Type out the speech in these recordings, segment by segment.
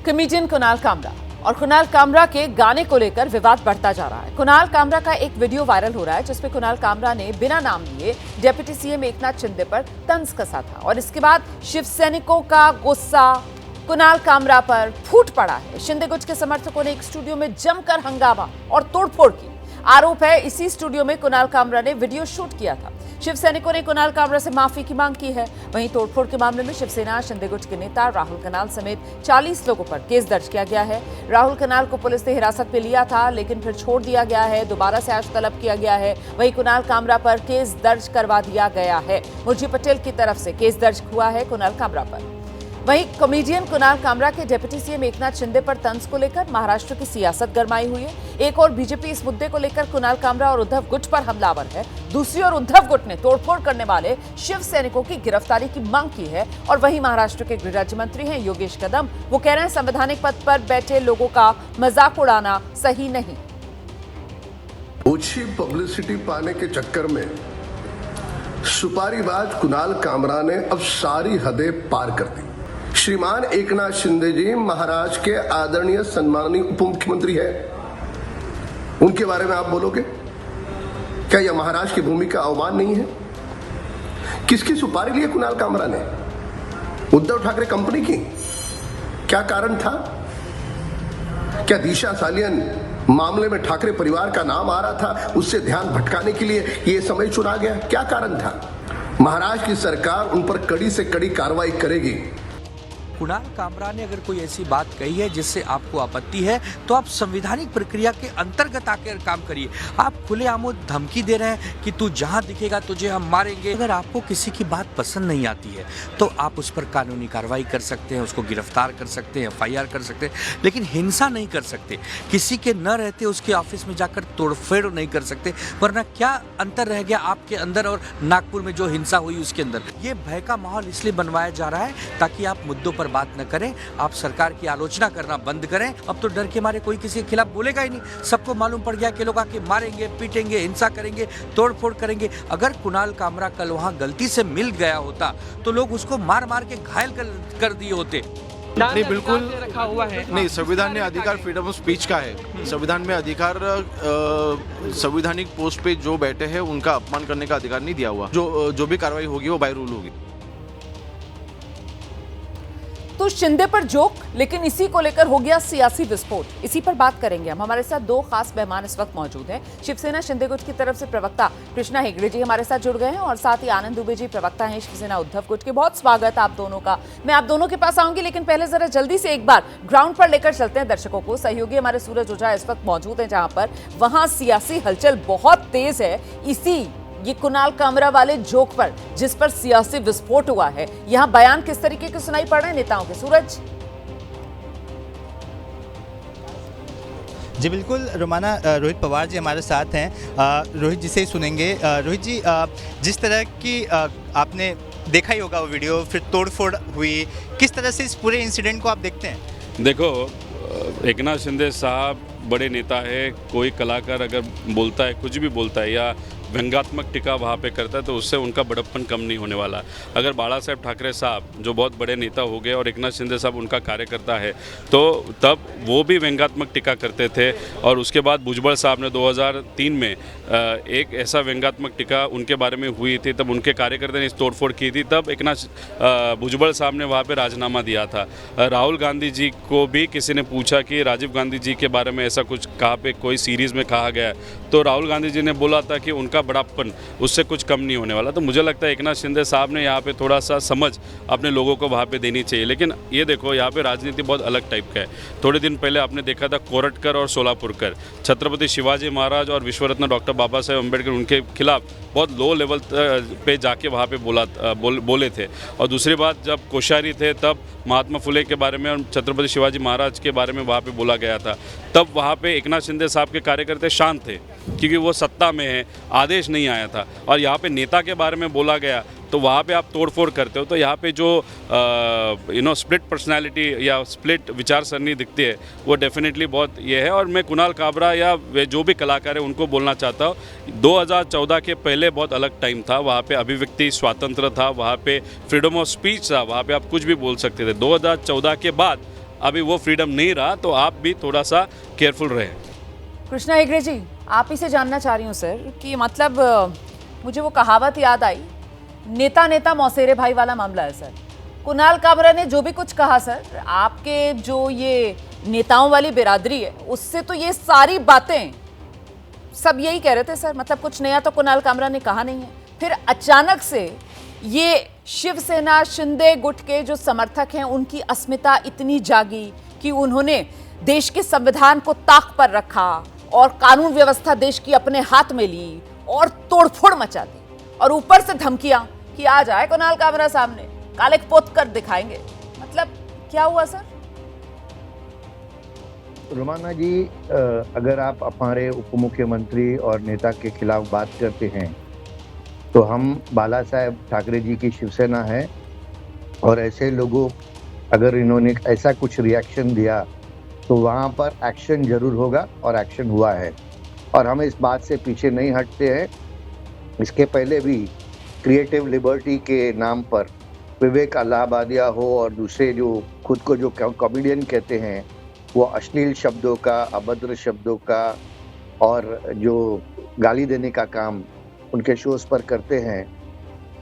Comedian Kunal Kamra और कुणाल कामरा के गाने को लेकर विवाद बढ़ता जा रहा है। कुणाल कामरा का एक वीडियो वायरल हो रहा है जिसमें कुणाल कामरा ने बिना नाम लिए डिप्टी सीएम एकनाथ शिंदे पर तंज कसा था और इसके बाद शिव सैनिकों का गुस्सा कुणाल कामरा पर फूट पड़ा है। शिंदे गुट के समर्थकों ने एक स्टूडियो में जमकर हंगामा और तोड़फोड़ की। आरोप है इसी स्टूडियो में कुणाल कामरा ने वीडियो शूट किया था। शिव सैनिकों ने कुणाल कामरा से माफी की मांग की है। वहीं तोड़फोड़ के मामले में शिवसेना शिंदे गुट के नेता राहुल कनाल समेत 40 लोगों पर केस दर्ज किया गया है। राहुल कनाल को पुलिस ने हिरासत में लिया था लेकिन फिर छोड़ दिया गया है। दोबारा से आज तलब किया गया है। वहीं कुणाल कामरा पर केस दर्ज करवा दिया गया है। मुर्जी पटेल की तरफ से केस दर्ज हुआ है कुणाल कामरा पर। वहीं कॉमेडियन कुणाल कामरा के डिप्टी सीएम एकनाथ शिंदे पर तंज को लेकर महाराष्ट्र की सियासत गरमाई हुई है। एक और बीजेपी इस मुद्दे को लेकर कुणाल कामरा और उद्धव गुट पर हमलावर है। दूसरी ओर उद्धव गुट ने तोड़फोड़ करने वाले शिव सैनिकों की गिरफ्तारी की मांग की है। और वहीं महाराष्ट्र के गृह राज्य मंत्री हैं योगेश कदम, वो कह रहे हैं संवैधानिक पद पर बैठे लोगों का मजाक उड़ाना सही नहीं। ओछी पब्लिसिटी पाने के चक्कर में सुपारीबाज कुणाल कामरा ने अब सारी हदें पार कर दी। श्रीमान एकनाथ शिंदे जी महाराष्ट्र के आदरणीय सम्माननीय उप मुख्यमंत्री है, उनके बारे में आप बोलोगे? क्या यह महाराष्ट्र की भूमि का अवमान नहीं है? किसकी सुपारी ली कुणाल कामरा ने? उद्धव ठाकरे कंपनी की? क्या कारण था? क्या दिशा सालियन मामले में ठाकरे परिवार का नाम आ रहा था, उससे ध्यान भटकाने के लिए यह समय चुना गया? क्या कारण था? महाराष्ट्र की सरकार उन पर कड़ी से कड़ी कार्रवाई करेगी। कुणाल कामरा ने अगर कोई ऐसी बात कही है जिससे आपको आपत्ति है तो आप संवैधानिक प्रक्रिया के अंतर्गत आकर काम करिए। आप खुलेआम धमकी दे रहे हैं कि तू जहां दिखेगा तुझे हम मारेंगे। अगर आपको किसी की बात पसंद नहीं आती है तो आप उस पर कानूनी कार्रवाई कर सकते हैं, उसको गिरफ्तार कर सकते हैं, FIR कर सकते हैं, लेकिन हिंसा नहीं कर सकते। किसी के न रहते उसके ऑफिस में जाकर तोड़फोड़ नहीं कर सकते। वरना क्या अंतर रह गया आपके अंदर और नागपुर में जो हिंसा हुई उसके अंदर? ये भय का माहौल इसलिए बनवाया जा रहा है ताकि आप मुद्दों पर बात न करें, आप सरकार की आलोचना करना बंद करें। अब तो डर के मारे कोई किसी के खिलाफ बोलेगा ही नहीं। सबको मालूम पड़ गया कि लोग आके मारेंगे, पीटेंगे, हिंसा करेंगे, तोड़फोड़ करेंगे। अगर कुणाल कामरा कल वहां गलती से मिल गया होता तो लोग उसको मार मार के घायल कर दिए होते। नहीं, बिल्कुल रखा हुआ है। नहीं, संविधान में अधिकार फ्रीडम ऑफ स्पीच का है। संविधान में अधिकार संवैधानिक पोस्ट पे जो बैठे हैं उनका अपमान करने का अधिकार नहीं दिया हुआ। जो भी कार्रवाई होगी वो बाय रूल होगी। तो शिंदे पर जोक, लेकिन इसी को लेकर हो गया सियासी विस्फोट। इसी पर बात करेंगे हम। हमारे साथ दो खास मेहमान इस वक्त मौजूद हैं। शिवसेना शिंदे गुट की तरफ से प्रवक्ता कृष्णा हेगड़े जी हमारे साथ जुड़ गए हैं और साथ ही आनंद दुबे जी प्रवक्ता हैं शिवसेना उद्धव गुट के। बहुत स्वागत आप दोनों का। मैं आप दोनों के पास आऊंगी, लेकिन पहले जरा जल्दी से एक बार ग्राउंड पर लेकर चलते हैं दर्शकों को। सहयोगी हमारे सूरज ओझा इस वक्त मौजूद है जहां पर वहां सियासी हलचल बहुत तेज है। ये कुणाल कामरा वाले जोक पर जिस पर सियासी विस्फोट हुआ है, यहां बयान किस तरीके के सुनाई पड़ रहे हैं नेताओं के? सूरज जी बिल्कुल रोमाना, रोहित पवार जी हमारे साथ हैं। रोहित जी से ही सुनेंगे। रोहित जी, जिस तरह की आपने देखा ही होगा वो वीडियो, फिर तोड़फोड़ हुई, किस तरह से इस पूरे इंसिडेंट को आप देखते हैं? देखो, एकनाथ शिंदे साहब बड़े नेता है। कोई कलाकार अगर बोलता है, कुछ भी बोलता है या व्यंग्यात्मक टीका वहाँ पे करता है तो उससे उनका बड़प्पन कम नहीं होने वाला। अगर बाला साहेब ठाकरे साहब जो बहुत बड़े नेता हो गए और एकनाथ शिंदे साहब उनका कार्यकर्ता है तो तब वो भी व्यंग्यात्मक टीका करते थे। और उसके बाद भुजबल साहब ने 2003 में एक ऐसा व्यंग्यात्मक टीका उनके बारे में हुई थी, तब उनके कार्यकर्ता ने इस तोड़फोड़ की थी। तब एकनाथ भुजबल साहब ने वहाँ पर राजीनामा दिया था। राहुल गांधी जी को भी किसी ने पूछा कि राजीव गांधी जी के बारे में ऐसा कुछ कहाँ पे कोई सीरीज़ में कहा गया तो राहुल गांधी जी ने बोला था कि उनका बड़ापन उससे कुछ कम नहीं होने वाला। तो मुझे लगता है एकनाथ शिंदे साहब ने यहाँ पे थोड़ा सा समझ अपने लोगों को वहाँ पे देनी चाहिए। लेकिन ये देखो, यहाँ पे राजनीति बहुत अलग टाइप का है। थोड़े दिन पहले आपने देखा था कोरटकर और सोलापुरकर, छत्रपति शिवाजी महाराज और विश्वरत्न डॉक्टर बाबा साहेब अम्बेडकर, उनके खिलाफ बहुत लो लेवल पे जाके वहाँ पे बोले थे। और दूसरी बात, जब कोश्यारी थे तब महात्मा फुले के बारे में और छत्रपति शिवाजी महाराज के बारे में वहाँ पे बोला गया था। तब वहाँ पे एकनाथ शिंदे साहब के कार्यकर्ता शांत थे क्योंकि वो सत्ता में है, आदेश नहीं आया था। और यहाँ पे नेता के बारे में बोला गया तो वहाँ पे आप तोड़फोड़ करते हो। तो यहाँ पे जो स्प्लिट पर्सनालिटी या स्प्लिट विचार सरणी दिखती है वो डेफिनेटली बहुत ये है। और मैं कुणाल कामरा या वे जो भी कलाकार है उनको बोलना चाहता हूँ, 2014 के पहले बहुत अलग टाइम था। वहाँ पे अभिव्यक्ति स्वातंत्र था, वहाँ पे फ्रीडम ऑफ स्पीच था, वहाँ पे आप कुछ भी बोल सकते थे। 2014 के बाद अभी वो फ्रीडम नहीं रहा, तो आप भी थोड़ा सा केयरफुल रहें। कृष्णा हेगड़े जी, आप ही से जानना चाह रही हूँ सर कि मतलब मुझे वो कहावत याद आई, नेता नेता मौसेरे भाई वाला मामला है सर। कुणाल कामरा ने जो भी कुछ कहा सर, आपके जो ये नेताओं वाली बिरादरी है उससे तो ये सारी बातें सब यही कह रहे थे सर, मतलब कुछ नया तो कुणाल कामरा ने कहा नहीं है। फिर अचानक से ये शिवसेना शिंदे गुट के जो समर्थक हैं उनकी अस्मिता इतनी जागी कि उन्होंने देश के संविधान को ताक पर रखा और कानून व्यवस्था देश की अपने हाथ में ली और तोड़फोड़ मचा दी, और ऊपर से धमकियां कि आ जाए कुणाल कामरा सामने, काले पोत कर दिखाएंगे। मतलब क्या हुआ सर? रोमाना जी, अगर आप हमारे उप मुख्यमंत्री और नेता के खिलाफ बात करते हैं तो हम बाला साहेब ठाकरे जी की शिवसेना है, और ऐसे लोगों अगर इन्होंने ऐसा कुछ रिएक्शन दिया तो वहाँ पर एक्शन जरूर होगा, और एक्शन हुआ है, और हम इस बात से पीछे नहीं हटते हैं। इसके पहले भी क्रिएटिव लिबर्टी के नाम पर विवेक इलाहाबादिया हो और दूसरे जो खुद को जो कॉमेडियन कहते हैं, वो अश्लील शब्दों का, अभद्र शब्दों का और जो गाली देने का काम उनके शोज पर करते हैं।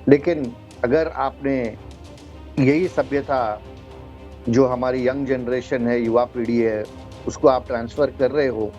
लेकिन अगर आपने यही सभ्यता जो हमारी यंग जनरेशन है, युवा पीढ़ी है, उसको आप ट्रांसफर कर रहे हो,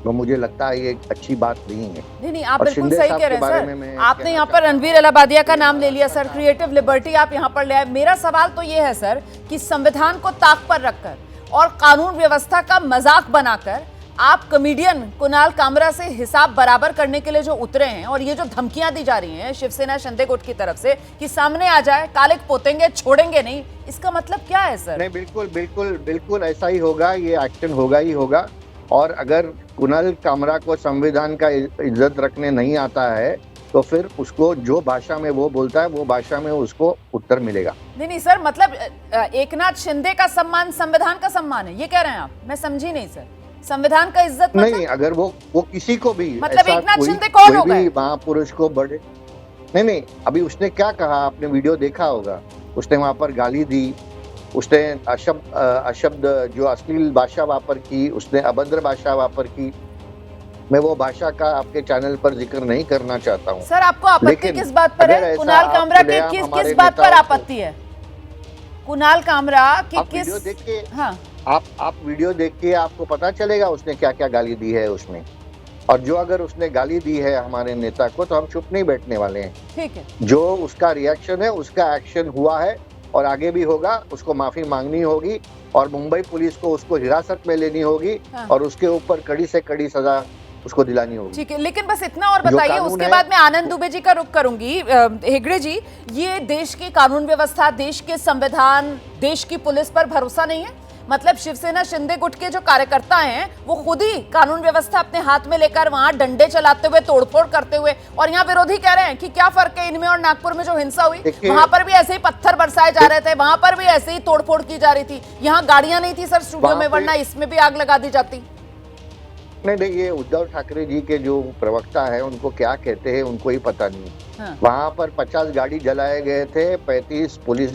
तो मुझे लगता है ये एक अच्छी बात नहीं है। नहीं, आप और बिल्कुल शिंदे सही साहब कह रहे के हैं बारे में सर। मैं आपने कहना यहाँ पर चाहता हूं। रणवीर इलाहाबादिया का नाम ले लिया सर, क्रिएटिव लिबर्टी आप यहाँ पर ले आए। मेरा सवाल तो ये है सर कि संविधान को ताक पर रखकर और कानून व्यवस्था का मजाक बनाकर आप कॉमेडियन कुणाल कामरा से हिसाब बराबर करने के लिए जो उतरे हैं, और ये जो धमकियां दी जा रही हैं शिवसेना शिंदे गुट की तरफ से कि सामने आ जाए, काले पोतेंगे, छोड़ेंगे नहीं, इसका मतलब क्या है सर? नहीं, बिल्कुल बिल्कुल बिल्कुल ऐसा ही होगा, ये एक्शन होगा ही होगा। और अगर कुणाल कामरा को संविधान का इज्जत रखने नहीं आता है तो फिर उसको जो भाषा में वो बोलता है वो भाषा में उसको उत्तर मिलेगा। नहीं सर, मतलब एकनाथ शिंदे का सम्मान संविधान का सम्मान है, ये कह रहे हैं आप? मैं समझी नहीं सर। संविधान का इज्जत मतलब? नहीं, अगर वो किसी को भी मतलब एकनाथ शिंदे कौन हो गए? महापुरुष को बड़े नहीं, अभी उसने क्या कहा आपने वीडियो देखा होगा, उसने वहां पर गाली दी, उसने अशब्द जो अश्लील भाषा वापर की, उसने अभद्र भाषा वापर की। मैं वो भाषा का आपके चैनल पर जिक्र नहीं करना चाहता हूँ। सर आपको आपत्ति किस बात पर है? कुणाल कामरा की किस बात पर आपत्ति है? कुणाल कामरा की किस? वीडियो देख के, हाँ, आप वीडियो देख के आपको पता चलेगा उसने क्या क्या गाली दी है उसमें। और जो अगर उसने गाली दी है हमारे नेता को तो हम चुप नहीं बैठने वाले हैं। ठीक है, जो उसका रिएक्शन है उसका एक्शन हुआ है और आगे भी होगा। उसको माफी मांगनी होगी और मुंबई पुलिस को उसको हिरासत में लेनी होगी। हाँ। और उसके ऊपर कड़ी से कड़ी सजा उसको दिलानी होगी। ठीक है, लेकिन बस इतना और बताइए, उसके बाद मैं आनंद दुबे जी का रुख करूंगी। हेगड़े जी, ये देश की कानून व्यवस्था, देश के संविधान, देश की पुलिस पर भरोसा नहीं है? मतलब शिवसेना शिंदे गुट के जो कार्यकर्ता हैं वो खुद ही कानून व्यवस्था अपने हाथ में लेकर वहां डंडे चलाते हुए, तोड़फोड़ करते हुए, और यहाँ विरोधी कह रहे हैं कि क्या फर्क है इनमें और नागपुर में जो हिंसा हुई, वहां पर भी ऐसे ही पत्थर बरसाए जा रहे थे, वहां पर भी ऐसे ही तोड़फोड़ की जा रही थी। यहाँ गाड़ियां नहीं थी सर स्टूडियो में, वरना इसमें भी आग लगा दी जाती। नहीं, ये उद्धव ठाकरे जी के जो प्रवक्ता है उनको क्या कहते हैं उनको ही पता नहीं। हाँ। वहां पर 50 गाड़ी जलाए गए थे, 35 पुलिस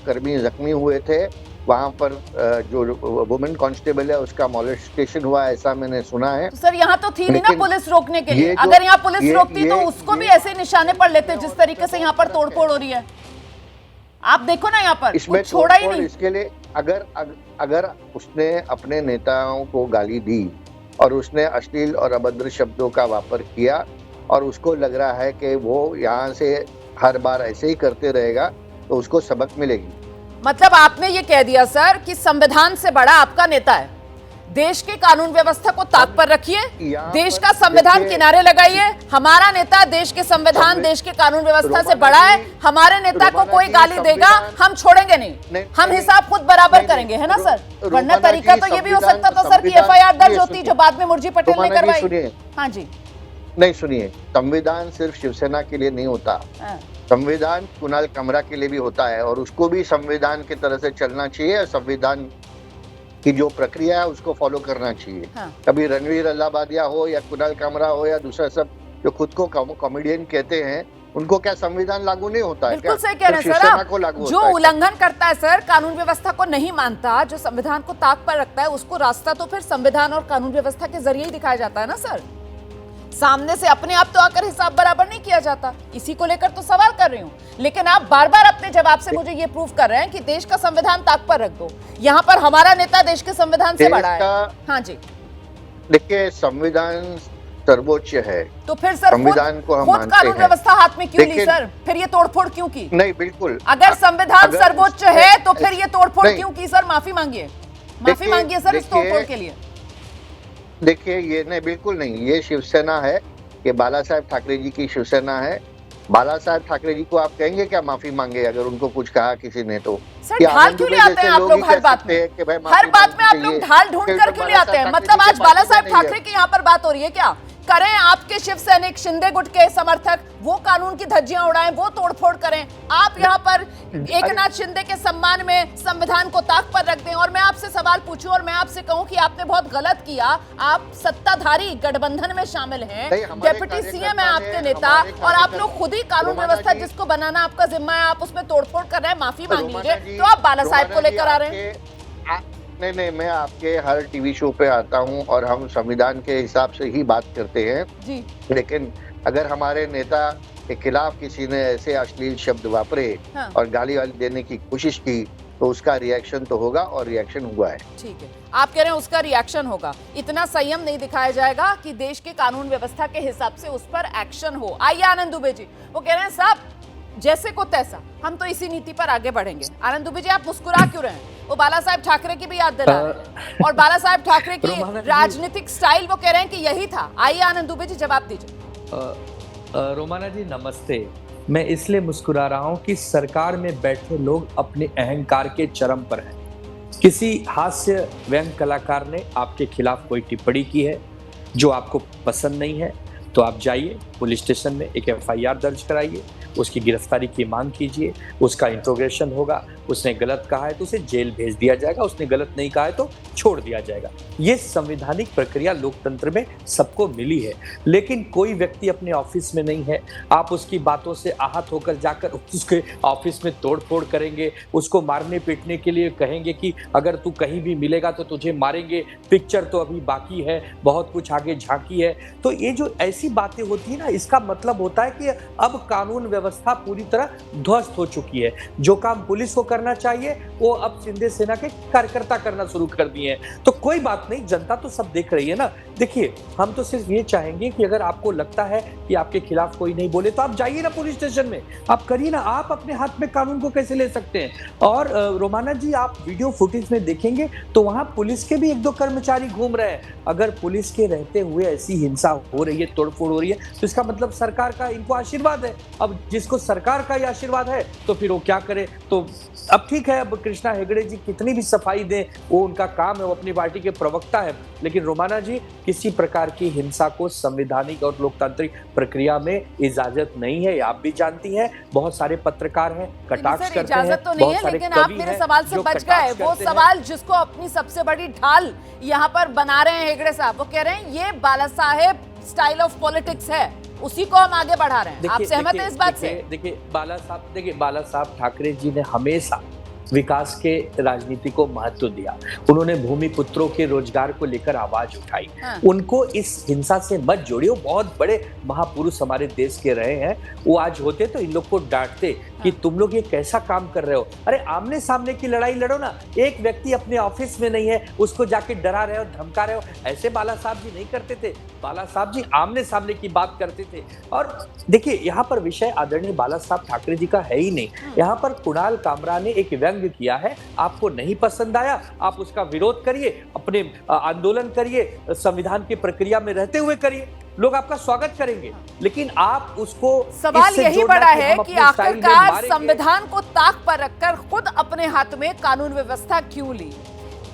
कर्मी जख्मी हुए थे। वहां पर जो वुमेन कांस्टेबल है उसका मॉलेस्टेशन हुआ, ऐसा मैंने सुना है। तो सर यहाँ तो थी नहीं ना पुलिस रोकने के लिए। अगर यहाँ पुलिस रोकती तो उसको भी ऐसे निशाने पर लेते जिस तरीके से यहाँ पर तोड़फोड़ हो रही है। आप देखो ना यहाँ पर इसमें छोड़ा ही नहीं। इसके लिए अगर उसने अपने नेताओं को गाली दी और उसने अश्लील और अभद्र शब्दों का वापर किया और उसको लग रहा है कि वो यहाँ से हर बार ऐसे ही करते रहेगा तो उसको सबक मिलेगी। मतलब आपने ये कह दिया सर कि संविधान से बड़ा आपका नेता है। देश के कानून व्यवस्था को ताक पर रखिए, देश का संविधान किनारे लगाइए। हमारा नेता देश के संविधान, देश के कानून व्यवस्था से बड़ा है। हमारे नेता को कोई गाली देगा हम छोड़ेंगे नहीं, हम हिसाब खुद बराबर करेंगे, है ना सर? वरना तरीका तो ये भी हो सकता था सर कि एफआईआर दर्ज होती जो बाद में मुर्जी पटेल ने करवाई। हाँ जी, नहीं सुनिए, संविधान सिर्फ शिवसेना के लिए नहीं होता, संविधान कुणाल कामरा के लिए भी होता है और उसको भी संविधान की तरह से चलना चाहिए। संविधान की जो प्रक्रिया है उसको फॉलो करना चाहिए। हाँ। कभी रणवीर इलाहाबादिया हो या कुणाल कामरा हो या दूसरा सब जो खुद को कॉमेडियन कहते हैं उनको क्या संविधान लागू नहीं होता है? बिल्कुल क्या सही कह रहे हैं सिर्फ सर शिवसेना आप। को लागू जो होता है? उल्लंघन करता है सर, कानून व्यवस्था को नहीं मानता, जो संविधान को ताक पर रखता है, उसको रास्ता तो फिर संविधान और कानून व्यवस्था के जरिए ही दिखाया जाता है ना सर। सामने से अपने आप तो आकर हिसाब बराबर नहीं किया जाता। इसी को लेकर तो सवाल कर रही हूँ, लेकिन आप बार बार अपने जवाब से मुझे ये प्रूव कर रहे हैं कि देश का संविधान ताक पर रख दो। यहाँ पर हमारा नेता देश के संविधान से देश बड़ा है। का- हाँ जी, देखिए संविधान सर्वोच्च है, तो फिर सर संविधान को हम खुद मानते कानून हैं। व्यवस्था हाथ में क्यों ली लेकिन- सर? फिर ये तोड़फोड़ क्यों की? नहीं बिल्कुल। अगर संविधान अगर सर्वोच्च इसमें- है तो फिर ये तोड़फोड़ नहीं। क्यों की सर? माफी मांगिए, माफी देखिए- मांगिए सर इस देखिए- तोड़फोड़ के लिए। देखिए ये नहीं, बिल्कुल नहीं, ये शिवसेना है, ये बाला साहेब ठाकरे जी की शिवसेना है। बाला साहेब ठाकरे जी को आप कहेंगे क्या माफी मांगे अगर उनको कुछ कहा किसी ने तो? सर कि ढाल आनंद क्यों ले दुबे आते हैं जैसे आप लोग लोग ही हर कह बात सकते हैं में? कि भाई माफी हर बात में आप मांगनी लोग चाहिए। ढाल ढूंढ फिर कर तो क्यों ले बाला आते हैं? साहेब मतलब ठाकरे आज जी बाला की साहेब बात नहीं ठाकरे है। की यहाँ पर बात हो रही है क्या? करें आपके शिव सैनिक शिंदे गुट के समर्थक, वो कानून की धज्जियां उड़ाएं, वो तोड़फोड़ करें। आप यहाँ पर एकनाथ शिंदे के सम्मान में संविधान को ताक पर रख दें। और मैं आपसे सवाल पूछूं और मैं आपसे कहूं कि आपने बहुत गलत किया। आप सत्ताधारी गठबंधन में शामिल हैं, नहीं, हमारे डेप्यूटी सीएम है कार्यकर्ता आपके ने, नेता, हमारे और आप कार्यकर्ता- लोग खुद ही कानून रोमाना व्यवस्था जी- जिसको बनाना आपका जिम्मा है, आप उसमें तोड़फोड़ कर रहे हैं। माफी मांग रोमाना लीजिए। जी- तो आप बाला साहेब को रोमाना जी लेकर आ रहे हैं। नहीं, मैं आपके हर टीवी शो पे आता हूं और हम संविधान के हिसाब से ही बात करते हैं। जी, लेकिन अगर हमारे नेता के खिलाफ किसी ने ऐसे अश्लील शब्द वापरे हाँ। और गाली वाली देने की कोशिश की तो उसका रिएक्शन तो होगा, और रिएक्शन हुआ है। ठीक है, आप कह रहे हैं उसका रिएक्शन होगा। इतना संयम नहीं दिखाया जाएगा कि देश के कानून व्यवस्था के हिसाब से उस पर एक्शन हो। आइए आनंद दुबे जी, वो कह रहे हैं साहब जैसे को तैसा, हम तो इसी नीति पर आगे बढ़ेंगे। आनंद दुबे जी, आप मुस्कुरा क्यों रहे हैं? वो बाला साहेब ठाकरे की भी याद दिला रहे हैं, और बाला साहेब ठाकरे की रोमाना जी- राजनीतिक स्टाइल वो कह रहे हैं कि यही था। आइए आनंद दुबे जी, जवाब दीजिए। रोमाना जी नमस्ते। मैं इसलिए मुस्कुरा रहा हूं कि सरकार में बैठे लोग अपने अहंकार के चरम पर हैं। किसी हास्य व्यंग कलाकार ने आपके खिलाफ कोई टिप्पणी की है जो आपको पसंद नहीं है, तो आप जाइए पुलिस स्टेशन में एक एफआईआर दर्ज कराइए, उसकी गिरफ्तारी की मांग कीजिए, उसका इंट्रोगेशन होगा। उसने गलत कहा है तो उसे जेल भेज दिया जाएगा, उसने गलत नहीं कहा है तो छोड़ दिया जाएगा। ये संवैधानिक प्रक्रिया लोकतंत्र में सबको मिली है। लेकिन कोई व्यक्ति अपने ऑफिस में नहीं है, आप उसकी बातों से आहत होकर जाकर उसके ऑफिस में तोड़फोड़ करेंगे, उसको मारने पीटने के लिए कहेंगे कि अगर तू कहीं भी मिलेगा तो तुझे मारेंगे, पिक्चर तो अभी बाकी है, बहुत कुछ आगे झांकी है। तो ये जो ऐसी बातें होती है ना, इसका मतलब होता है कि अब कानून व्यवस्था पूरी तरह ध्वस्त हो चुकी है। जो काम पुलिस को करना चाहिए वो अब शिंदे सेना के कार्यकर्ता करना शुरू कर दिए हैं। तो कोई बात नहीं, जनता तो सब देख रही है ना। देखिए, हम तो सिर्फ ये चाहेंगे कि अगर आपको लगता है कि आपके खिलाफ कोई नहीं बोले तो आप जाइए ना पुलिस स्टेशन में, आप करिए ना। आप अपने हाथ में कानून को कैसे ले सकते हैं? और रोमाना जी, आप वीडियो फुटेज में देखेंगे तो वहां पुलिस के भी एक दो कर्मचारी घूम रहे हैं। अगर पुलिस के रहते हुए ऐसी हिंसा हो रही है, तोड़फोड़ हो रही है, तो इसका मतलब सरकार का इनको आशीर्वाद है। अब जिसको सरकार का ही आशीर्वाद है तो फिर वो क्या करे? तो अब ठीक है, अब कृष्णा हेगड़े जी कितनी भी सफाई दें, वो उनका काम है, वो अपनी पार्टी के प्रवक्ता है। लेकिन रोमाना जी, किसी प्रकार की हिंसा को संवैधानिक और लोकतांत्रिक प्रक्रिया में इजाजत नहीं है, आप भी जानती हैं। बहुत सारे पत्रकार हैं, कटाक्ष करते हैं, इजाजत तो नहीं है, लेकिन आप मेरे सवाल से बच गए। वो सवाल जिसको अपनी सबसे बड़ी ढाल यहाँ पर बना रहे हैं हेगड़े साहब, वो कह रहे हैं ये बाला साहेब स्टाइल ऑफ पॉलिटिक्स है, उसी को हम आगे बढ़ा रहे हैं। आप सहमत हैं इस बात से? देखिए बाला साहब ठाकरे जी ने हमेशा विकास के राजनीति को महत्व दिया। उन्होंने भूमि पुत्रों के रोजगार को लेकर आवाज उठाई। हाँ। उनको इस हिंसा से मत जोड़िए, वो बहुत बड़े महापुरुष हमारे देश के रहे हैं। वो आज होते तो इन लोग को डांटते कि तुम लोग ये कैसा काम कर रहे हो। अरे आमने सामने की लड़ाई लड़ो ना। एक व्यक्ति अपने ऑफिस में नहीं है, उसको जाके डरा रहे हो, धमका रहे हो। ऐसे बाला साहब जी नहीं करते थे। बाला साहब जी आमने सामने की बात करते थे। और देखिए, यहाँ पर विषय आदरणीय बाला साहब ठाकरे जी का है ही नहीं। यहाँ पर कुणाल कामरा ने एक व्यंग किया है। आपको नहीं पसंद आया, आप उसका विरोध करिए, अपने आंदोलन करिए, संविधान की प्रक्रिया में रहते हुए करिए, लोग आपका स्वागत करेंगे। लेकिन आप उसको सवाल यही बड़ा है कि आखिरकार मारेंगे। संविधान को ताक पर रखकर खुद अपने हाथ में कानून व्यवस्था क्यों ली?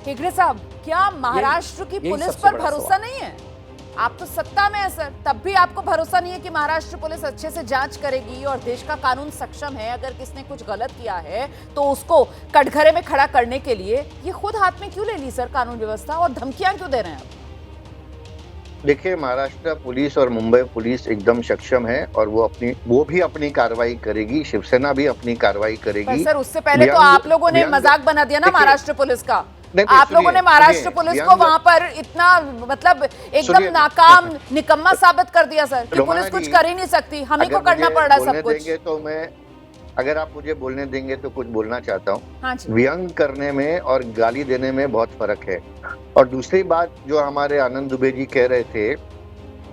हेगड़े साहब, क्या महाराष्ट्र की पुलिस सबसे पर बड़ा भरोसा सवाल। नहीं है? आप तो सत्ता में है सर, तब भी आपको भरोसा नहीं है कि महाराष्ट्र पुलिस अच्छे से जांच करेगी और देश का कानून सक्षम है। अगर किसने कुछ गलत किया है तो उसको कटघरे में खड़ा करने के लिए ये खुद हाथ में क्यों ले ली सर कानून व्यवस्था, और धमकियां क्यों दे रहे हैं आप? देखिए, महाराष्ट्र पुलिस और मुंबई पुलिस एकदम सक्षम है और वो भी अपनी कार्रवाई करेगी, शिवसेना भी अपनी कार्रवाई पर करेगी। सर उससे पहले तो आप लोगों ने मजाक बना दिया ना महाराष्ट्र पुलिस का। आप लोगों ने महाराष्ट्र पुलिस को वहां पर इतना मतलब एकदम नाकाम निकम्मा साबित कर दिया सर कि पुलिस कुछ कर ही नहीं सकती, हम ही को करना पड़ रहा है सब कुछ। तो मैं, अगर आप मुझे बोलने देंगे तो कुछ बोलना चाहता हूँ। हाँ जी। व्यंग करने में और गाली देने में बहुत फर्क है। और दूसरी बात जो हमारे आनंद दुबे जी कह रहे थे,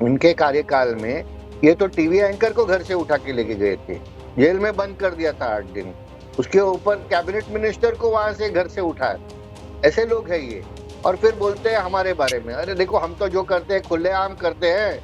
उनके कार्यकाल में ये तो टीवी एंकर को घर से उठा के लेके गए थे, जेल में बंद कर दिया था 8 दिन, उसके ऊपर कैबिनेट मिनिस्टर को वहां से घर से उठाया। ऐसे लोग हैं ये, और फिर बोलते हैं हमारे बारे में। अरे देखो, हम तो जो करते हैं खुलेआम करते हैं,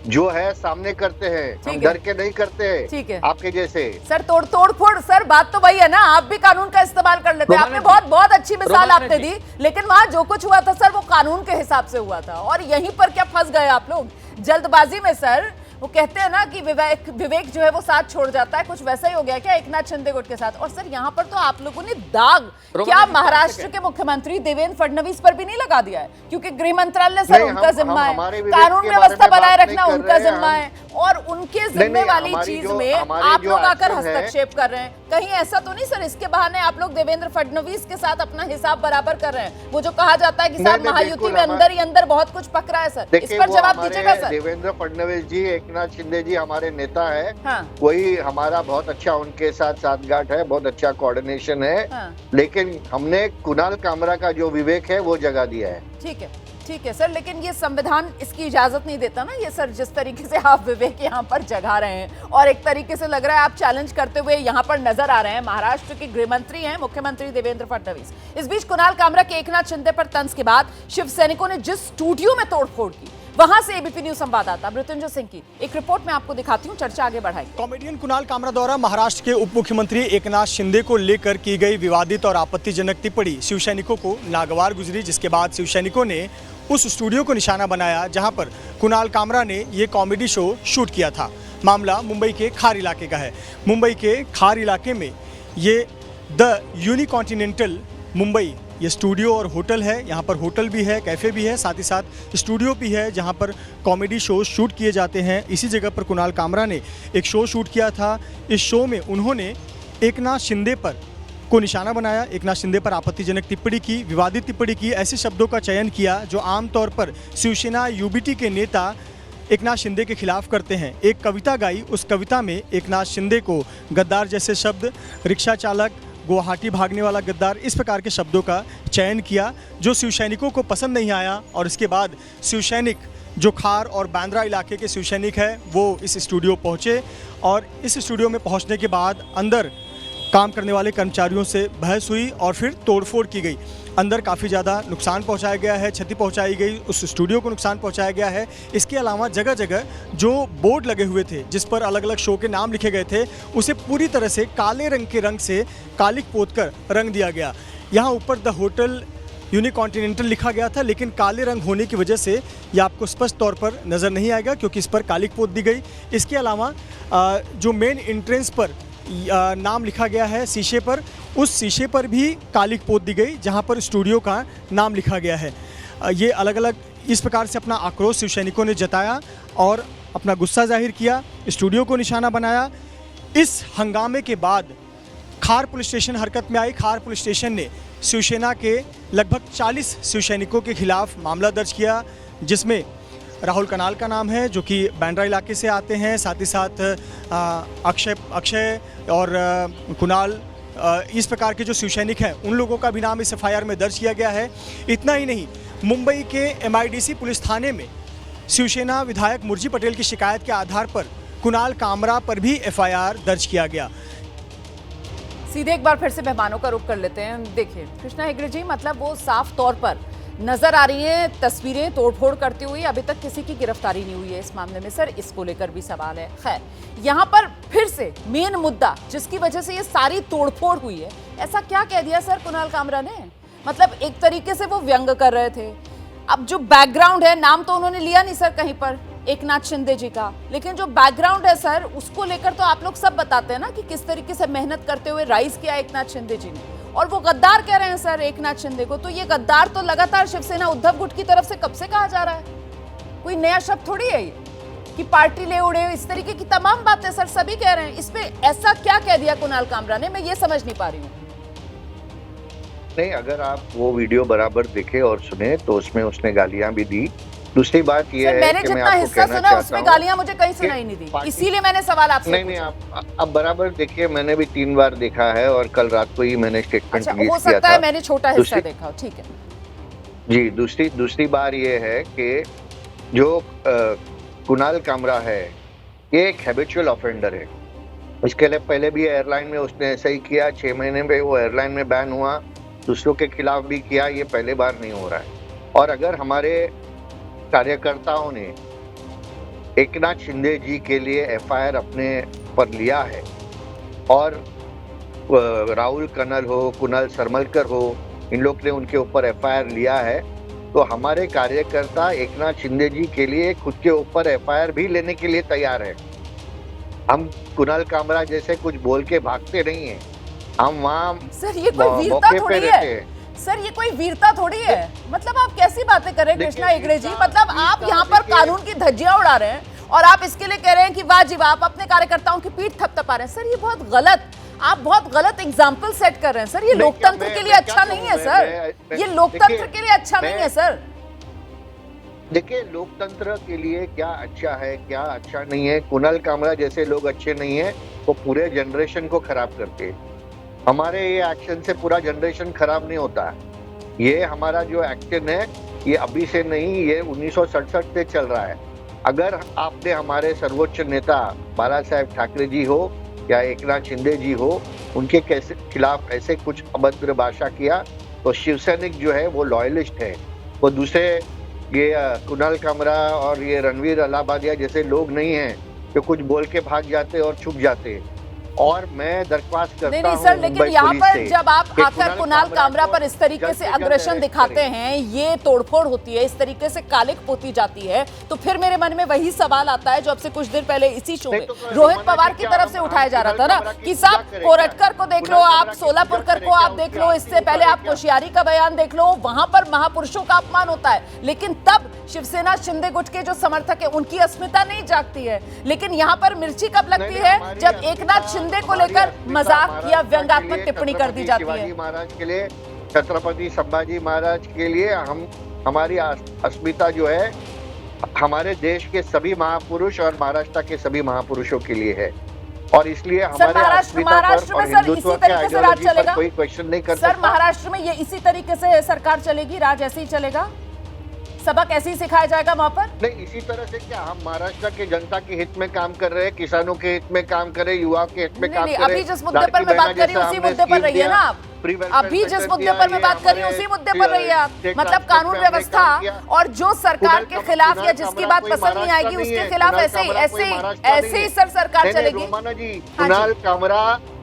जो है सामने करते हैं, हम डर के नहीं करते हैं। ठीक है, आपके जैसे सर तोड़ फोड़। सर बात तो वही है ना, आप भी कानून का इस्तेमाल कर लेते हैं। आपने बहुत अच्छी मिसाल आपने दी, लेकिन वहां जो कुछ हुआ था सर वो कानून के हिसाब से हुआ था, और यहीं पर क्या फंस गए आप लोग जल्दबाजी में। सर वो कहते हैं ना कि विवेक जो है वो साथ छोड़ जाता है, कुछ वैसा ही हो गया क्या एकनाथ शिंदे गुट के साथ। और सर यहाँ पर तो आप लोगों ने दाग क्या महाराष्ट्र के मुख्यमंत्री देवेंद्र फडणवीस पर भी नहीं लगा दिया है, क्योंकि गृह मंत्रालय सर उनका जिम्मा है, कानून व्यवस्था बनाए रखना उनका जिम्मा है, और उनके जिम्मे वाली चीज में आप लोग आकर हस्तक्षेप कर रहे हैं। कहीं ऐसा तो नहीं सर इसके बहाने आप लोग देवेंद्र फडणवीस के साथ अपना हिसाब बराबर कर रहे हैं? वो जो कहा जाता है कि साहब महायुति में अंदर ही अंदर बहुत कुछ पकड़ा है सर, इस पर जवाब दीजिएगा सर। देवेंद्र फडणवीस जी, एकनाथ शिंदे जी हमारे नेता है। हाँ। वही हमारा बहुत अच्छा उनके साथ साठगांठ है, बहुत अच्छा कोऑर्डिनेशन है। हाँ। लेकिन हमने कुणाल कामरा का जो विवेक है वो जगा दिया है। ठीक है सर, लेकिन ये संविधान इसकी इजाजत नहीं देता ना। ये सर जिस तरीके से आप विवेक यहाँ पर जगा रहे हैं, और एक तरीके से लग रहा है आप चैलेंज करते हुए यहाँ पर नजर आ रहे हैं। महाराष्ट्र के गृह मंत्री हैं मुख्यमंत्री देवेंद्र फडणवीस। इस बीच कुणाल कामरा के एकनाथ शिंदे पर तंज के बाद शिव सैनिकों ने जिस स्टूडियो में तोड़फोड़ की, वहां से एबीपी न्यूज संवाददाता मृत्युंजय सिंह की एक रिपोर्ट में आपको दिखाती हूँ, चर्चा आगे बढ़ाई। कॉमेडियन कुणाल कामरा द्वारा महाराष्ट्र के उप मुख्यमंत्री एकनाथ शिंदे को लेकर की गई विवादित और आपत्तिजनक टिप्पणी शिव सैनिकों को नागवार गुजरी, जिसके बाद शिव सैनिकों ने उस स्टूडियो को निशाना बनाया जहां पर कुणाल कामरा ने ये कॉमेडी शो शूट किया था। मामला मुंबई के खार इलाके का है। मुंबई के खार इलाके में ये द यूनिकॉन्टिनेंटल मुंबई ये स्टूडियो और होटल है। यहाँ पर होटल भी है, कैफ़े भी है, साथ ही साथ स्टूडियो भी है जहाँ पर कॉमेडी शो शूट किए जाते हैं। इसी जगह पर कुणाल कामरा ने एक शो शूट किया था। इस शो में उन्होंने एकनाथ शिंदे पर को निशाना बनाया, एकनाथ शिंदे पर आपत्तिजनक टिप्पणी की, विवादित टिप्पणी की, ऐसे शब्दों का चयन किया जो आमतौर पर शिवसेना यूबीटी के नेता एकनाथ शिंदे के खिलाफ करते हैं। एक कविता गाई, उस कविता में एकनाथ शिंदे को गद्दार जैसे शब्द, रिक्शा चालक, गुवाहाटी भागने वाला गद्दार, इस प्रकार के शब्दों का चयन किया जो शिव सैनिकों को पसंद नहीं आया। और इसके बाद शिव सैनिक जो खार और बांद्रा इलाके के शिव सैनिक है वो इस स्टूडियो पहुँचे, और इस स्टूडियो में पहुँचने के बाद अंदर काम करने वाले कर्मचारियों से बहस हुई और फिर तोड़फोड़ की गई। अंदर काफ़ी ज़्यादा नुकसान पहुंचाया गया है, क्षति पहुंचाई गई, उस स्टूडियो को नुकसान पहुंचाया गया है। इसके अलावा जगह जगह जो बोर्ड लगे हुए थे जिस पर अलग अलग शो के नाम लिखे गए थे, उसे पूरी तरह से काले रंग के रंग से कालिक पोत कर रंग दिया गया। यहाँ ऊपर द होटल यूनिकॉन्टिनेंटल लिखा गया था, लेकिन काले रंग होने की वजह से ये आपको स्पष्ट तौर पर नज़र नहीं आएगा क्योंकि इस पर कालिक पोत दी गई। इसके अलावा जो मेन एंट्रेंस पर नाम लिखा गया है शीशे पर, उस शीशे पर भी कालिक पोत दी गई जहां पर स्टूडियो का नाम लिखा गया है। ये अलग अलग इस प्रकार से अपना आक्रोश शिव सैनिकों ने जताया और अपना गुस्सा जाहिर किया, स्टूडियो को निशाना बनाया। इस हंगामे के बाद खार पुलिस स्टेशन हरकत में आई। खार पुलिस स्टेशन ने शिवसेना के लगभग 40 शिव सैनिकों के खिलाफ मामला दर्ज किया, जिसमें राहुल कनाल का नाम है जो कि बांद्रा इलाके से आते हैं, साथ ही साथ अक्षय और कुणाल, इस प्रकार के जो शिव सैनिक हैं उन लोगों का भी नाम इस एफआईआर में दर्ज किया गया है। इतना ही नहीं, मुंबई के एमआईडीसी पुलिस थाने में शिवसेना विधायक मुर्जी पटेल की शिकायत के आधार पर कुणाल कामरा पर भी एफआईआर दर्ज किया गया। सीधे एक बार फिर से मेहमानों का रुख कर लेते हैं। देखिए कृष्णा हेगड़े जी, मतलब वो साफ तौर पर नजर आ रही हैं तस्वीरें तोड़फोड़ करती हुई। अभी तक किसी की गिरफ्तारी नहीं हुई है इस मामले में सर, इसको लेकर भी सवाल है। खैर, यहाँ पर फिर से मेन मुद्दा जिसकी वजह से ये सारी तोड़फोड़ हुई है, ऐसा क्या कह दिया सर कुणाल कामरा ने? मतलब एक तरीके से वो व्यंग कर रहे थे। अब जो बैकग्राउंड है, नाम तो उन्होंने लिया नहीं सर कहीं पर एकनाथ शिंदे जी का, लेकिन जो बैकग्राउंड है सर उसको लेकर तो आप लोग सब बताते हैं ना कि किस तरीके से मेहनत करते हुए राइज किया एकनाथ शिंदे जी ने। और वो गद्दार कह रहे हैं सर एकनाथ शिंदे को, तो ये गद्दार तो लगातार शिवसेना उद्धव गुट की तरफ से कब से कहा जा रहा है? कोई नया शब्द थोड़ी है ये कि पार्टी ले उड़े, इस तरीके की तमाम बातें सर सभी कह रहे हैं। इसमें ऐसा क्या कह दिया कुणाल कामरा ने, मैं ये समझ नहीं पा रही हूँ। नहीं, अगर आप वो वीडियो बराबर देखे और सुने तो उसमें उसने गालियां भी दी। दूसरी बात ये है मैंने कि मैं जितना आपको हिस्सा कहना सुना चाहता उसमें हूं गालियां मुझे कहीं कि सुनाई नहीं दी, पार्टी- इसीलिए मैंने सवाल आपसे नहीं, पूछा। आप बराबर देखिए, मैंने भी 3 बार देखा है और कल रात को ही मैंने स्टेटमेंट अच्छा, रिलीज हो किया सकता था। है मैंने छोटा हिस्सा दूसरी- देखा हो, ठीक है। जी, दूसरी बार ये है कि जो कुणाल कामरा है ये एक हैबिचुअल ऑफेंडर है। इसके लिए पहले भी एयरलाइन में उसने ऐसा ही किया, 6 महीने में वो एयरलाइन में बैन हुआ, दूसरों के खिलाफ भी किया, ये पहले बार नहीं हो रहा है। और अगर हमारे कार्यकर्ताओं ने एकनाथ शिंदे जी के लिए एफआईआर अपने पर लिया है और राहुल कनल हो, कुणाल सरमलकर हो, इन लोग ने उनके ऊपर एफआईआर लिया है, तो हमारे कार्यकर्ता एकनाथ शिंदे जी के लिए खुद के ऊपर एफआईआर भी लेने के लिए तैयार है। हम कुणाल कामरा जैसे कुछ बोल के भागते नहीं है, हम वहाँ सर ये कोई वीरता मौके पे थोड़ी रहते है, हैं। सर ये कोई वीरता थोड़ी है। मतलब आप कैसी बातें कर रहे हैं देखिए, कृष्णा हेगड़े जी, वीरता- मतलब आप वीरता यहाँ पर देखिए- कानून की धज्जियां उड़ा रहे हैं और आप इसके लिए कह रहे हैं कि वाह जी वाह, आप अपने कार्यकर्ताओं की पीठ थपथपा रहे हैं। सर ये बहुत गलत, आप बहुत गलत एग्जाम्पल सेट कर रहे हैं सर। ये लोकतंत्र के लिए अच्छा नहीं है सर, ये लोकतंत्र के लिए अच्छा नहीं है सर। देखिए, लोकतंत्र के लिए क्या अच्छा है क्या अच्छा नहीं है, कुणाल कामरा जैसे लोग अच्छे नहीं है, वो पूरे जनरेशन को खराब करते हैं। हमारे ये एक्शन से पूरा जनरेशन खराब नहीं होता है। ये हमारा जो एक्शन है ये अभी से नहीं, ये 1967 से चल रहा है। अगर आपने हमारे सर्वोच्च नेता बाला साहेब ठाकरे जी हो या एकनाथ शिंदे जी हो, उनके कैसे खिलाफ ऐसे कुछ अभद्र भाषा किया तो शिवसैनिक जो है वो लॉयलिस्ट है, वो दूसरे ये कुणाल कामरा और ये रणवीर अलाहाबादिया जैसे लोग नहीं हैं जो कुछ बोल के भाग जाते और छुप जाते। और मैं दरख्वास्त करता नहीं हूं सर, लेकिन मुंबई यहाँ पुलिस पर से जब आप कि आकर कुणाल कामरा पर इस तरीके जल्द से जल्द अग्रेशन अरेस्ट दिखाते करें। हैं, ये तोड़फोड़ होती है, इस तरीके से कालिक पोती जाती है, तो फिर मेरे मन में वही सवाल आता है जो अब से कुछ दिन पहले इसी शो में नहीं तो रोहित रमना पवार जी की क्या तरफ से हम उठाया जा रहा था कुणाल ना कामरा की कि पूजा साहब करें कोरटकर को देख लो, कुणाल आप कामरा की सोलापुरकर पूजा को आप करें देख क्या? लो, इससे उसकी पहले पूजा आप क्या? कोश्यारी का बयान देख लो, वहां पर महापुरुषों का अपमान होता है, लेकिन तब शिवसेना शिंदे गुट के जो समर्थक है उनकी अस्मिता नहीं जागती है। लेकिन यहाँ पर मिर्ची कब लगती नहीं, है हमारी जब अस्मिता- एकनाथ शिंदे को हमारी लेकर अस्मिता मजाक महाराष्ट्र या के व्यंग्यात्मक लिए टिप्पणी कर दी छत्रपति जाती है। शिवाजी महाराज के लिए, छत्रपति संभाजी महाराज के लिए हमारी अस्मिता जो है हमारे देश के सभी महापुरुष और महाराष्ट्र के सभी महापुरुषों के लिए है, और इसलिए हमारे अस्मिता महाराष्ट्र पर में और सर इसी हिंदुत्व के तरीके से राज आइडियोलॉजी पर चलेगा? कोई क्वेश्चन नहीं कर सर सकता। महाराष्ट्र में ये इसी तरीके से सरकार चलेगी, राज ऐसे ही चलेगा, सबक ऐसे ही सिखाया जाएगा वहां पर? नहीं, इसी तरह से क्या हम महाराष्ट्र के जनता के हित में काम कर रहे हैं, किसानों के हित में काम कर रहे हैं, युवाओं के हित में काम नहीं, कर रहे अभी हैं। जिस मुद्दे पर मैं बात कर रही हूँ उसी मुद्दे पर रहिए ना आप। अभी जिस मुद्दे पर मैं बात कर रही हूँ उसी मुद्दे पर रहिए आप। मतलब कानून व्यवस्था और जो सरकार के खिलाफ या जिसकी बात पसंद नहीं आएगी उसके खिलाफ ऐसे ही सर सरकार चलेगी। रोमाना जी, हाँ जी।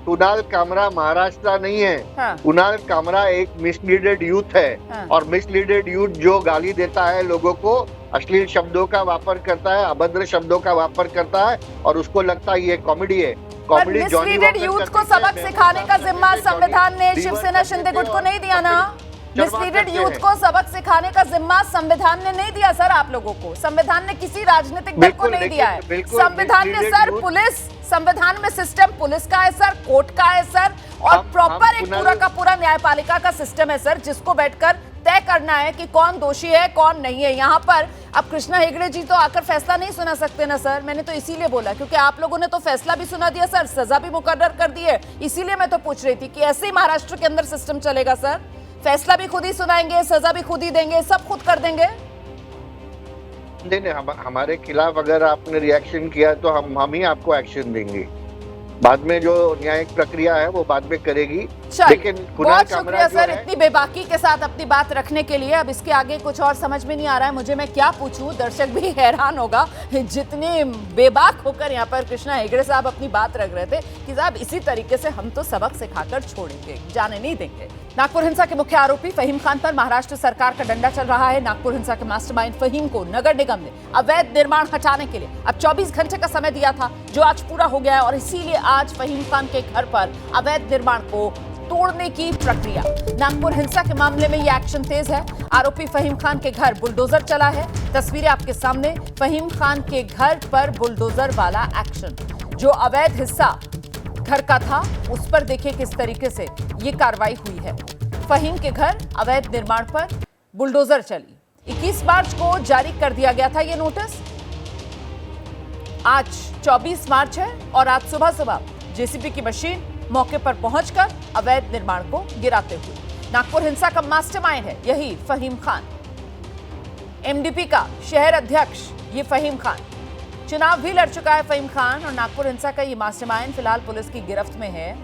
कुणाल कामरा महाराष्ट्र नहीं है। हाँ। कुणाल कामरा एक मिसलीडेड यूथ है, हाँ। और मिसलीडेड यूथ जो गाली देता है लोगों को, अश्लील शब्दों का वापर करता है, अभद्र शब्दों का वापर करता है, और उसको लगता है ये कॉमेडी है। पर मिसलीडेड यूथ को सबक सिखाने का जिम्मा संविधान ने शिवसेना शिंदे गुट को नहीं दिया ना। मिसलीडेड यूथ को सबक सिखाने का जिम्मा संविधान ने नहीं दिया सर आप लोगों को। संविधान ने किसी राजनीतिक दल को नहीं दिया है। संविधान ने सर पुलिस, संविधान में सिस्टम पुलिस का है सर, कोर्ट का है सर, और प्रॉपर एक पूरा का पूरा न्यायपालिका का सिस्टम है सर, जिसको बैठकर तय करना है कि कौन दोषी है कौन नहीं है। यहाँ पर अब कृष्णा हेगड़े जी तो आकर फैसला नहीं सुना सकते ना सर। मैंने तो इसीलिए बोला क्योंकि आप लोगों ने तो फैसला भी सुना दिया सर, सजा भी मुकर्रर कर दी है। इसीलिए मैं तो पूछ रही थी कि ऐसे ही महाराष्ट्र के अंदर सिस्टम चलेगा सर? फैसला भी खुद ही सुनाएंगे, सजा भी खुद ही देंगे, सब खुद कर देंगे? नहीं, हमारे खिलाफ अगर आपने रिएक्शन किया तो हम ही आपको एक्शन देंगे। बाद में जो न्यायिक प्रक्रिया है वो बाद में करेगी। लेकिन बहुत शुक्रिया सर इतनी बेबाकी के साथ अपनी बात रखने के लिए। अब इसके आगे कुछ और समझ में नहीं आ रहा है मुझे, मैं क्या पूछूं, दर्शक भी हैरान होगा जितने बेबाक होकर यहाँ पर कृष्णा हेगड़े साहब अपनी बात रख रहे थे कि साहब इसी तरीके से हम तो सबक सिखाकर छोड़ेंगे, जाने नहीं देंगे। नागपुर हिंसा के मुख्य आरोपी फहीम खान पर महाराष्ट्र सरकार का डंडा चल रहा है। नागपुर हिंसा के मास्टरमाइंड फहीम को नगर निगम ने अवैध निर्माण हटाने के लिए अब 24 घंटे का समय दिया था, जो आज पूरा हो गया है और इसीलिए आज फहीम खान के घर पर अवैध निर्माण को तोड़ने की प्रक्रिया। नागपुर हिंसा के मामले में यह एक्शन तेज है। आरोपी फहीम खान के घर बुलडोजर चला है। तस्वीरें आपके सामने, फहीम खान के घर पर बुलडोजर वाला एक्शन। जो अवैध हिस्सा घर का था उस पर देखिए किस तरीके से ये कार्रवाई हुई है। फहीम के घर अवैध निर्माण पर बुलडोजर चली। 21 मार्च को जारी कर दिया गया था ये नोटिस। आज 24 मार्च है और आज सुबह जेसीबी की मशीन मौके पर पहुंचकर अवैध निर्माण को गिराते हुए। नागपुर हिंसा का मास्टरमाइंड है यही फहीम खान। एमडीपी का शहर अध्यक्ष ये फहीम खान, चुनाव भी लड़ चुका है फहीम खान और नागपुर हिंसा का ये मास्टरमाइंड फिलहाल पुलिस की गिरफ्त में है।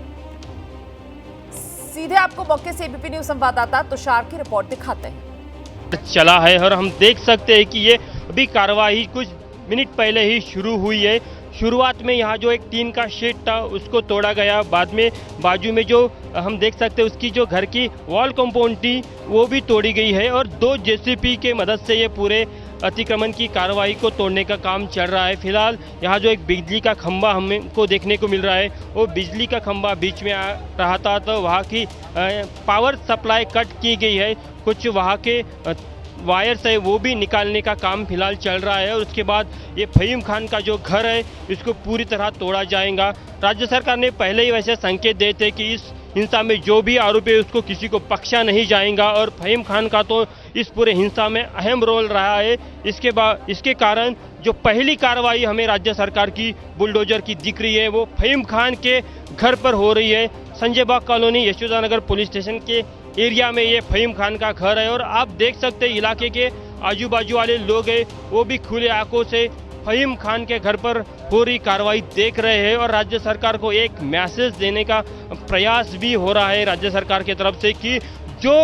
सीधे आपको मौके से एबीपी न्यूज संवाददाता तुषार की रिपोर्ट दिखाते हैं। चला है और हम देख सकते हैं कि ये अभी कार्रवाई कुछ मिनट पहले ही शुरू हुई है। शुरुआत में यहाँ जो एक टीन का शेड था उसको तोड़ा गया, बाद में बाजू में जो हम देख सकते हैं उसकी जो घर की वॉल कंपाउंड थी वो भी तोड़ी गई है और 2 जेसीबी के मदद से ये पूरे अतिक्रमण की कार्रवाई को तोड़ने का काम चल रहा है। फिलहाल यहाँ जो एक बिजली का खंभा हमको देखने को मिल रहा है, वो बिजली का खंभा बीच में आ रहा था तो वहाँ की पावर सप्लाई कट की गई है। कुछ वहाँ के वायर्स है वो भी निकालने का काम फिलहाल चल रहा है और उसके बाद ये फहीम खान का जो घर है इसको पूरी तरह तोड़ा जाएगा। राज्य सरकार ने पहले ही वैसे संकेत दिए थे कि इस हिंसा में जो भी आरोपी है उसको किसी को बख्शा नहीं जाएगा और फहीम खान का तो इस पूरे हिंसा में अहम रोल रहा है। इसके कारण जो पहली कार्रवाई हमें राज्य सरकार की बुलडोजर की दिख रही है वो फहीम खान के घर पर हो रही है। संजय बाग कॉलोनी यशोदा नगर पुलिस स्टेशन के एरिया में ये फहीम खान का घर है और आप देख सकते हैं इलाके के आजू बाजू वाले लोग हैं वो भी खुले आंखों से फहीम खान के घर पर हो रही कार्रवाई देख रहे हैं और राज्य सरकार को एक मैसेज देने का प्रयास भी हो रहा है राज्य सरकार की तरफ से कि जो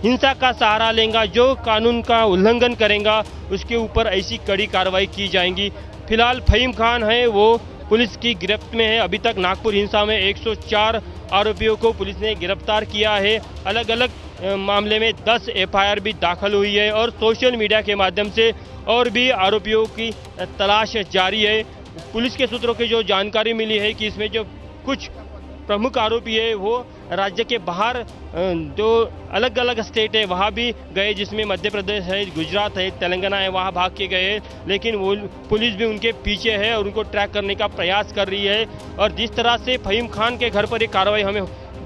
हिंसा का सहारा लेगा, जो कानून का उल्लंघन करेगा उसके ऊपर ऐसी कड़ी कार्रवाई की जाएगी। फिलहाल फहीम खान है वो पुलिस की गिरफ्त में है। अभी तक नागपुर हिंसा में 104 आरोपियों को पुलिस ने गिरफ्तार किया है। अलग अलग मामले में 10 एफआईआर भी दाखिल हुई है और सोशल मीडिया के माध्यम से और भी आरोपियों की तलाश जारी है। पुलिस के सूत्रों की जो जानकारी मिली है कि इसमें जो कुछ प्रमुख आरोपी है वो राज्य के बाहर जो अलग अलग स्टेट है वहाँ भी गए, जिसमें मध्य प्रदेश है, गुजरात है, तेलंगाना है, वहाँ भाग के गए, लेकिन वो पुलिस भी उनके पीछे है और उनको ट्रैक करने का प्रयास कर रही है। और जिस तरह से फहीम खान के घर पर एक कार्रवाई हमें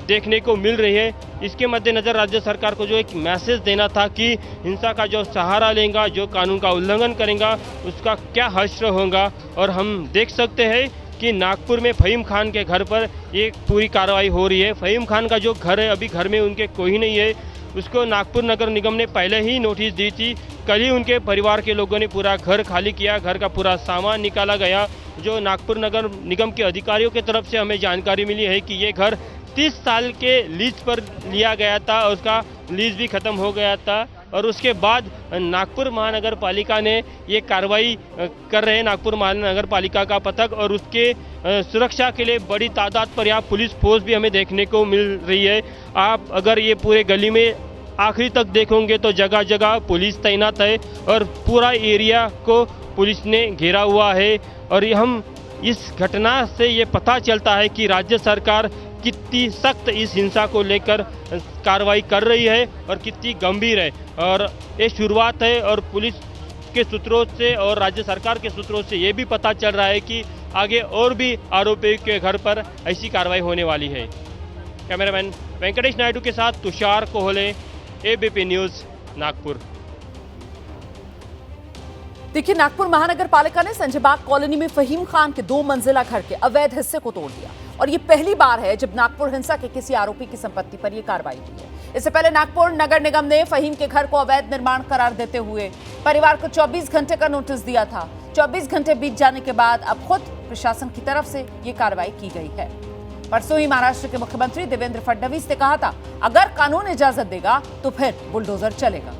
देखने को मिल रही है, इसके मद्देनज़र राज्य सरकार को जो एक मैसेज देना था कि हिंसा का जो सहारा लेगा, जो कानून का उल्लंघन करेगा उसका क्या हश्र होगा। और हम देख सकते हैं कि नागपुर में फहीम खान के घर पर एक पूरी कार्रवाई हो रही है। फहीम खान का जो घर है अभी घर में उनके कोई नहीं है, उसको नागपुर नगर निगम ने पहले ही नोटिस दी थी। कल ही उनके परिवार के लोगों ने पूरा घर खाली किया, घर का पूरा सामान निकाला गया। जो नागपुर नगर निगम के अधिकारियों की तरफ से हमें जानकारी मिली है कि ये घर 30 साल के लीज पर लिया गया था, उसका लीज भी खत्म हो गया था और उसके बाद नागपुर महानगर पालिका ने ये कार्रवाई कर रहे हैं। नागपुर महानगर पालिका का पथक और उसके सुरक्षा के लिए बड़ी तादाद पर यहाँ पुलिस फोर्स भी हमें देखने को मिल रही है। आप अगर ये पूरे गली में आखिरी तक देखोगे तो जगह जगह पुलिस तैनात है और पूरा एरिया को पुलिस ने घेरा हुआ है। और हम इस घटना से ये पता चलता है कि राज्य सरकार कितनी सख्त इस हिंसा को लेकर कार्रवाई कर रही है और कितनी गंभीर है। और ये शुरुआत है और पुलिस के सूत्रों से और राज्य सरकार के सूत्रों से ये भी पता चल रहा है कि आगे और भी आरोपियों के घर पर ऐसी कार्रवाई होने वाली है। कैमरामैन वेंकटेश नायडू के साथ तुषार कोहले, एबीपी न्यूज़, नागपुर। देखिए, नागपुर महानगर पालिका ने संजय बाग कॉलोनी में फहीम खान के 2 मंजिला घर के अवैध हिस्से को तोड़ दिया और ये पहली बार है जब नागपुर हिंसा के किसी आरोपी की संपत्ति पर यह कार्रवाई हुई है। इससे पहले नागपुर नगर निगम ने फहीम के घर को अवैध निर्माण करार देते हुए परिवार को 24 घंटे का नोटिस दिया था। 24 घंटे बीत जाने के बाद अब खुद प्रशासन की तरफ से ये कार्रवाई की गई है। परसों ही महाराष्ट्र के मुख्यमंत्री देवेंद्र फडणवीस ने कहा था, अगर कानून इजाजत देगा तो फिर बुलडोजर चलेगा।